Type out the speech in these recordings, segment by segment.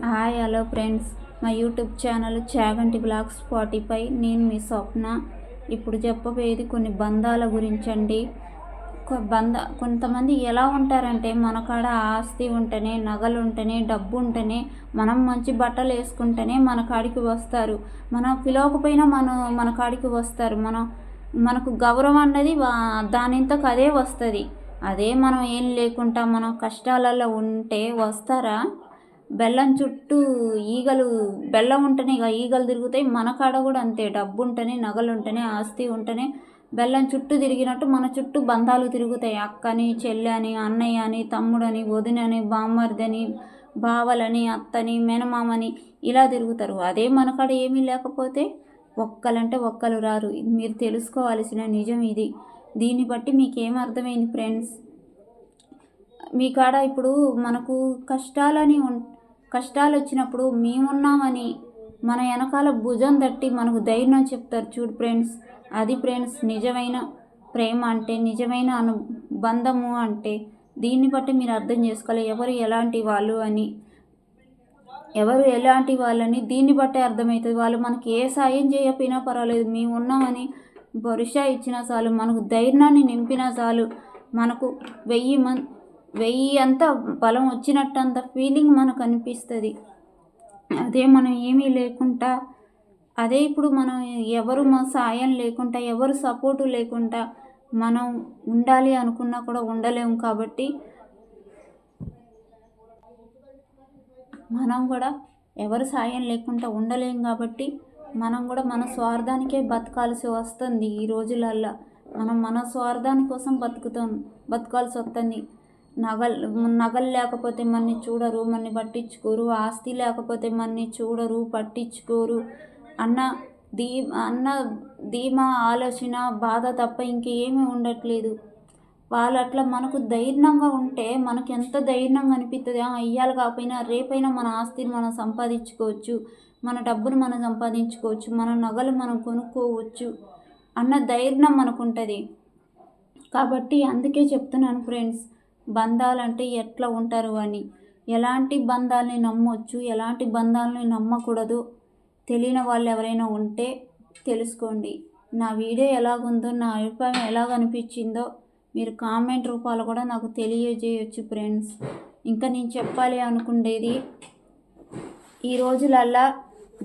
Hi hello friends, మా YouTube channel Chaganti blogs 45. నేను మీ స్వప్న. ఇప్పుడు చెప్పబోయేది కొన్ని బంధాల గురించండి. కొంతమంది ఎలా ఉంటారంటే, మన కాడ ఆస్తి ఉంటేనే, నగలు ఉంటేనే, డబ్బు ఉంటేనే, మనం మంచి బట్టలు వేసుకుంటేనే మన కాడికి వస్తారు. మనం పిలవకపోయినా మన కాడికి వస్తారు. మనకు గౌరవం అన్నది దానింతకు అదే వస్తుంది. అదే మనం ఏం లేకుండా మనం కష్టాలలో ఉంటే వస్తారా? బెల్లం చుట్టూ బెల్లం ఉంటేనే ఇక ఈగలు తిరుగుతాయి. మన కాడ కూడా అంతే. డబ్బు ఉంటేనే, నగలు ఉంటేనే, ఆస్తి ఉంటేనే బెల్లం చుట్టూ తిరిగినట్టు మన చుట్టూ బంధాలు తిరుగుతాయి. అక్కని, చెల్లని, అన్నయ్య అని, తమ్ముడని, వదినని, బామ్మర్దని, బావలని, అత్తని, మేనమామని ఇలా తిరుగుతారు. అదే మన కాడ ఏమీ లేకపోతే ఒక్కలంటే ఒక్కరు రారు. మీరు తెలుసుకోవాల్సిన నిజం ఇది. దీన్ని బట్టి మీకేం అర్థమైంది ఫ్రెండ్స్? మీ కాడ ఇప్పుడు మనకు కష్టాలు వచ్చినప్పుడు మేమున్నామని మన వెనకాల భుజం తట్టి మనకు ధైర్యం చెప్తారు చూడు ఫ్రెండ్స్. అది ఫ్రెండ్స్ నిజమైన ప్రేమ అంటే, నిజమైన బంధము అంటే. దీన్ని బట్టి మీరు అర్థం చేసుకోవాలి ఎవరు ఎలాంటి వాళ్ళని దీన్ని బట్టే అర్థమవుతుంది. వాళ్ళు మనకి ఏ సాయం చేయకపోయినా పర్వాలేదు, మేము ఉన్నామని భరోసా ఇచ్చినా చాలు, మనకు ధైర్యాన్ని నింపినా చాలు, మనకు 1000 అంత బలం వచ్చినట్టంత ఫీలింగ్ మనకు అనిపిస్తుంది. అదే మనం ఏమీ లేకుండా, అదే ఇప్పుడు మనం ఎవరు మా సాయం లేకుండా, ఎవరు సపోర్టు లేకుండా మనం ఉండాలి అనుకున్నా కూడా ఉండలేము. కాబట్టి మనం కూడా ఎవరు సాయం లేకుండా ఉండలేము. కాబట్టి మనం కూడా మన స్వార్థానికే బతకాల్సి వస్తుంది. ఈ రోజులల్లో మనం మన స్వార్థాని కోసం బతకాల్సి వస్తుంది. నగలు లేకపోతే మనని చూడరు, మనని పట్టించుకోరు. ఆస్తి లేకపోతే మనని చూడరు, పట్టించుకోరు అన్న ధీమా ఆలోచన, బాధ తప్ప ఇంకేమీ ఉండట్లేదు. వాళ్ళు అట్లా మనకు ధైర్యంగా ఉంటే మనకు ఎంత ధైర్యంగా అనిపిస్తుంది. ఇయ్యాలి కాకపోయినా రేపైనా మన ఆస్తిని మనం సంపాదించుకోవచ్చు, మన డబ్బును మనం సంపాదించుకోవచ్చు, మన నగలు మనం కొనుక్కోవచ్చు అన్న ధైర్యం మనకు ఉంటుంది. కాబట్టి అందుకే చెప్తున్నాను ఫ్రెండ్స్, బంధాలంటే ఎట్లా ఉంటారు అని. ఎలాంటి బంధాలని నమ్మొచ్చు, ఎలాంటి బంధాలని నమ్మకూడదు తెలియని వాళ్ళు ఎవరైనా ఉంటే తెలుసుకోండి. నా వీడియో ఎలాగుందో, నా అభిప్రాయం ఎలాగనిపించిందో మీరు కామెంట్ రూపాలు కూడా నాకు తెలియజేయచ్చు ఫ్రెండ్స్. ఇంకా నేను చెప్పాలి అనుకునేది, ఈ రోజులల్లా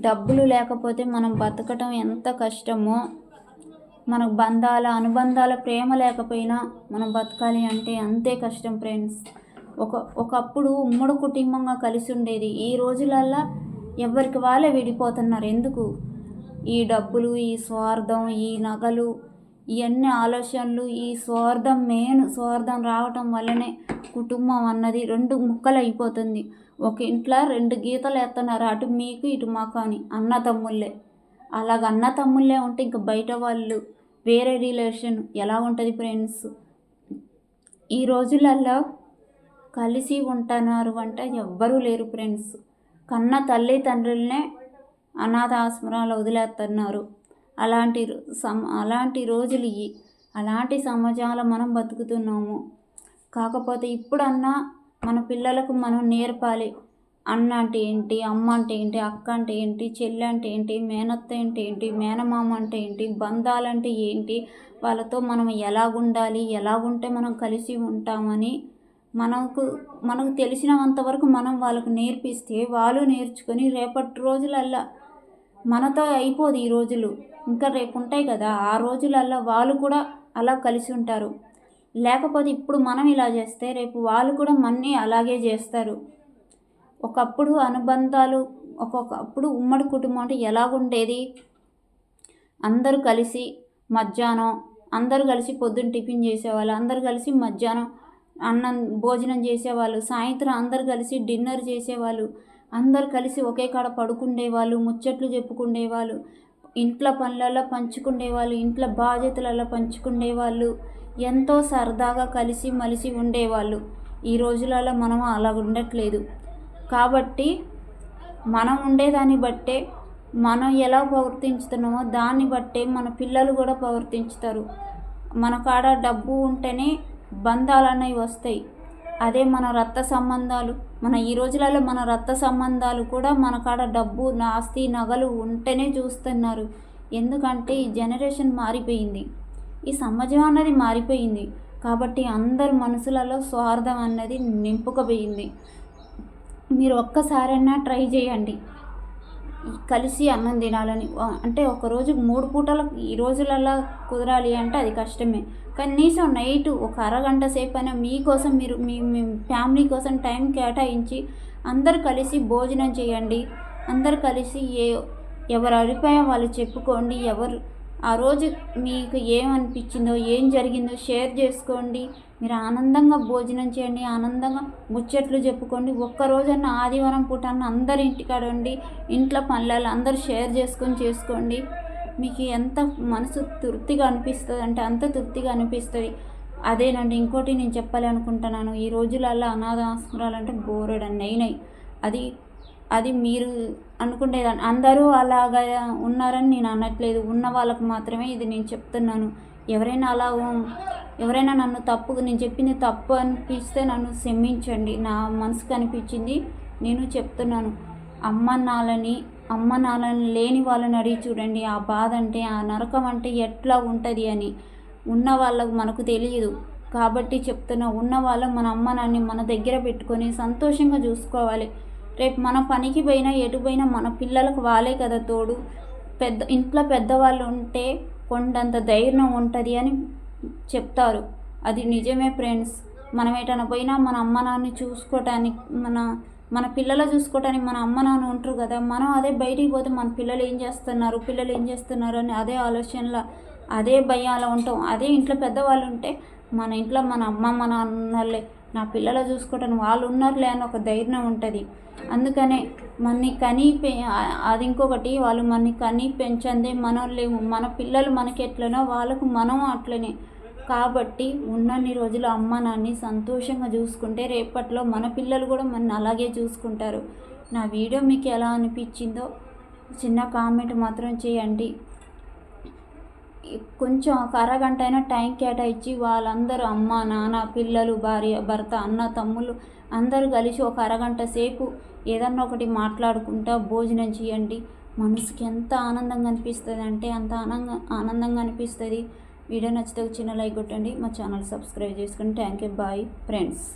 డబ్బులు లేకపోతే మనం బతకటం ఎంత కష్టమో, మనకు అనుబంధాల ప్రేమ లేకపోయినా మనం బతకాలి అంటే అంతే కష్టం ఫ్రెండ్స్. ఒకప్పుడు ఉమ్మడి కుటుంబంగా కలిసి ఉండేది. ఈ రోజులల్లా ఎవరికి వాళ్ళే విడిపోతున్నారు. ఎందుకు? ఈ డబ్బులు, ఈ స్వార్థం, ఈ నగలు, ఇవన్నీ ఆలోచనలు, ఈ స్వార్థం రావటం వల్లనే కుటుంబం అన్నది 2 ముక్కలు అయిపోతుంది. ఒక ఇంట్లో 2 గీతలు వేస్తున్నారు, అటు మీకు ఇటు మాకు అని. అన్నతమ్ముళ్ళే. అలాగ అన్నతమ్ముళ్ళే ఉంటే ఇంకా బయట వాళ్ళు, వేరే రిలేషన్ ఎలా ఉంటుంది ఫ్రెండ్స్? ఈ రోజులలో కలిసి ఉంటున్నారు అంటే ఎవ్వరూ లేరు ఫ్రెండ్స్. కన్న తల్లిదండ్రులనే అనాథ ఆశ్రమాలు వదిలేస్తున్నారు. అలాంటి రోజులు ఇవి. అలాంటి సమాజంలో మనం బతుకుతున్నాము. కాకపోతే ఇప్పుడన్నా మన పిల్లలకు మనం నేర్పాలి. అన్న అంటే ఏంటి, అమ్మ అంటే ఏంటి, అక్క అంటే ఏంటి, చెల్లి అంటే ఏంటి, మేనత్త అంటే ఏంటి, మేనమామ అంటే ఏంటి, బంధాలంటే ఏంటి, వాళ్ళతో మనం ఎలాగుండాలి, ఎలాగుంటే మనం కలిసి ఉంటామని మనకు తెలిసినంతవరకు మనం వాళ్ళకు నేర్పిస్తే వాళ్ళు నేర్చుకొని రేపటి రోజులల్లా మనతో అయిపోదు. ఈ రోజులు ఇంకా రేపు ఉంటాయి కదా, ఆ రోజులల్లా వాళ్ళు కూడా అలా కలిసి ఉంటారు. లేకపోతే ఇప్పుడు మనం ఇలా చేస్తే రేపు వాళ్ళు కూడా మన్ని అలాగే చేస్తారు. ఒకప్పుడు అనుబంధాలు, ఒక్కొక్కప్పుడు ఉమ్మడి కుటుంబం అంటే ఎలాగుండేది? అందరూ కలిసి మధ్యాహ్నం అందరూ కలిసి పొద్దున్న టిఫిన్ చేసేవాళ్ళు, అందరూ కలిసి మధ్యాహ్నం భోజనం చేసేవాళ్ళు, సాయంత్రం అందరూ కలిసి డిన్నర్ చేసేవాళ్ళు, అందరూ కలిసి ఒకే కాడ పడుకుండేవాళ్ళు, ముచ్చట్లు చెప్పుకుండేవాళ్ళు, ఇంట్లో పనులలో పంచుకుండేవాళ్ళు, ఇంట్లో బాధ్యతలలో పంచుకుండేవాళ్ళు, ఎంతో సరదాగా కలిసి మలిసి ఉండేవాళ్ళు. ఈ రోజులలో మనం అలా ఉండట్లేదు. కాబట్టి మనం ఉండేదాన్ని బట్టే, మనం ఎలా ప్రవర్తించుతున్నామో దాన్ని బట్టే మన పిల్లలు కూడా ప్రవర్తించుతారు. మన కాడ డబ్బు ఉంటేనే బంధాలు అనేవి వస్తాయి. అదే మన రక్త సంబంధాలు, ఈ రోజులలో మన రక్త సంబంధాలు కూడా మన కాడ డబ్బు, ఆస్తి, నగలు ఉంటేనే చూస్తున్నారు. ఎందుకంటే ఈ జనరేషన్ మారిపోయింది, ఈ సమాజం అన్నది మారిపోయింది. కాబట్టి అందరి మనసులలో స్వార్థం అన్నది నింపుకుపోయింది. మీరు ఒక్కసారైనా ట్రై చేయండి కలిసి అన్నం తినాలని. అంటే ఒకరోజు 3 పూటలకు ఈ రోజులలో కుదరాలి అంటే అది కష్టమే. కనీసం నైట్ ఒక అరగంట సేపైనా మీకోసం మీరు మీ మీ ఫ్యామిలీ కోసం టైం కేటాయించి అందరు కలిసి భోజనం చేయండి. అందరు కలిసి ఎవరి అభిప్రాయం వాళ్ళు చెప్పుకోండి. ఆ రోజు మీకు ఏమనిపించిందో, ఏం జరిగిందో షేర్ చేసుకోండి. మీరు ఆనందంగా భోజనం చేయండి, ఆనందంగా ముచ్చట్లు చెప్పుకోండి. ఒక్కరోజన్నా ఆదివారం పూటన్న అందరి ఇంటికాడ ఉండి ఇంట్లో పనులలో అందరూ షేర్ చేసుకోండి. మీకు ఎంత మనసు తృప్తిగా అనిపిస్తుంది అంటే అంత తృప్తిగా అనిపిస్తుంది. అదేనండి. ఇంకోటి నేను చెప్పాలనుకుంటున్నాను, ఈ రోజులలో అనాథ ఆశ్రమాలు అంటే బోరెడన్ని అయినాయి. అది మీరు అనుకునేదాన్ని అందరూ అలాగా ఉన్నారని నేను అనట్లేదు. ఉన్న వాళ్ళకు మాత్రమే ఇది నేను చెప్తున్నాను. ఎవరైనా నన్ను నేను చెప్పింది తప్పు అనిపిస్తే నన్ను క్షమించండి. నా మనసుకు అనిపించింది నేను చెప్తున్నాను. అమ్మ నాన్నని లేని వాళ్ళని అడిగి చూడండి, ఆ బాధ అంటే, ఆ నరకం అంటే ఎట్లా ఉంటుంది అని. ఉన్న వాళ్ళకు మనకు తెలియదు కాబట్టి చెప్తున్నా. ఉన్న వాళ్ళు మన అమ్మ నాన్నని మన దగ్గర పెట్టుకొని సంతోషంగా చూసుకోవాలి. రేపు మన పనికి పోయినా ఎటు పోయినా మన పిల్లలకు వాళ్ళే కదా తోడు. ఇంట్లో పెద్దవాళ్ళు ఉంటే కొండంత ధైర్యం ఉంటుంది అని చెప్తారు. అది నిజమే ఫ్రెండ్స్. మనం ఎటైనా పోయినా మన అమ్మ నాన్నని చూసుకోవటానికి, మన పిల్లలు చూసుకోవటానికి మన అమ్మ నాన్న ఉంటారు కదా. మనం అదే బయటికి పోతే మన పిల్లలు ఏం చేస్తున్నారు అని అదే ఆలోచనలో, అదే భయాలు ఉంటాం. అదే ఇంట్లో పెద్దవాళ్ళు ఉంటే మన ఇంట్లో మన అమ్మ నాన్నలే నా పిల్లలు చూసుకోవటానికి వాళ్ళు ఉన్నారులే అని ఒక ధైర్యం ఉంటుంది. అందుకనే అది ఇంకొకటి, వాళ్ళు కని పెంచందే మనోళ్ళేమో. మన పిల్లలు మనకి ఎట్లనో వాళ్ళకు మనం అట్లనే. కాబట్టి ఉన్నన్ని రోజులు అమ్మ నాన్నని సంతోషంగా చూసుకుంటే రేపట్లో మన పిల్లలు కూడా మన అలాగే చూసుకుంటారు. నా వీడియో మీకు ఎలా అనిపించిందో చిన్న కామెంట్ మాత్రం చేయండి. కొంచెం ఒక అరగంట అయినా టైం కేటాయించి వాళ్ళందరూ అమ్మ నాన్న పిల్లలు భార్య భర్త అన్న తమ్ముళ్ళు అందరూ కలిసి ఒక అరగంట సేపు ఏదన్నా ఒకటి మాట్లాడుకుంటా భోజనం చేయండి. మనసుకి ఎంత ఆనందంగా అనిపిస్తుంది అంటే అంత ఆనందంగా అనిపిస్తుంది. వీడియో నచ్చితే చిన్న లైక్ కొట్టండి. మా ఛానల్ సబ్స్క్రైబ్ చేసుకోండి. Thank you. Bye friends.